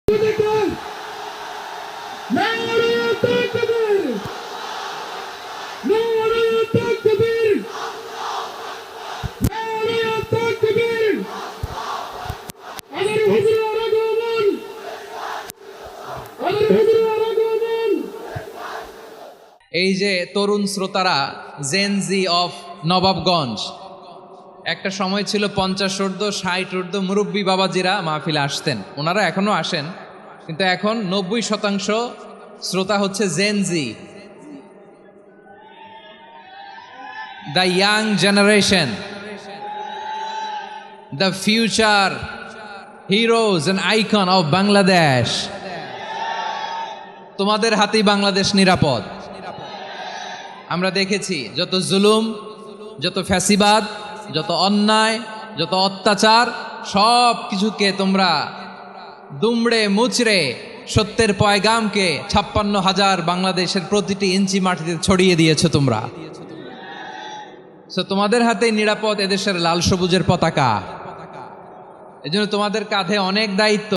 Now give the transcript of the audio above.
এই যে তরুণ শ্রোতারা, জেনজি অফ নবাবগঞ্জ, একটা সময় ছিল 50 ঊর্ধ্ব 60 ঊর্ধ্ব মুরব্বী বাবাজিরা মাহফিলে আসতেন, ওনারা এখনো আসেন, কিন্তু এখন 90% শ্রোতা হচ্ছে Gen Z, the young generation, the future heroes and icon of Bangladesh. তোমাদের হাতেই বাংলাদেশ নিরাপদ। আমরা দেখেছি যত জুলুম, যত ফ্যাসিবাদ, যত অন্যায়, যত অত্যাচার, সব কিছুকে তোমরা দুমড়ে মুচড়ে সত্যের পয়গামকে 56,000 বাংলাদেশের প্রতিটি ইঞ্চি মাটিতে ছড়িয়ে দিয়েছো তোমরা। তোমাদের হাতে নিরাপদ এদেশের লাল সবুজের পতাকা। এজন্য তোমাদের কাঁধে অনেক দায়িত্ব।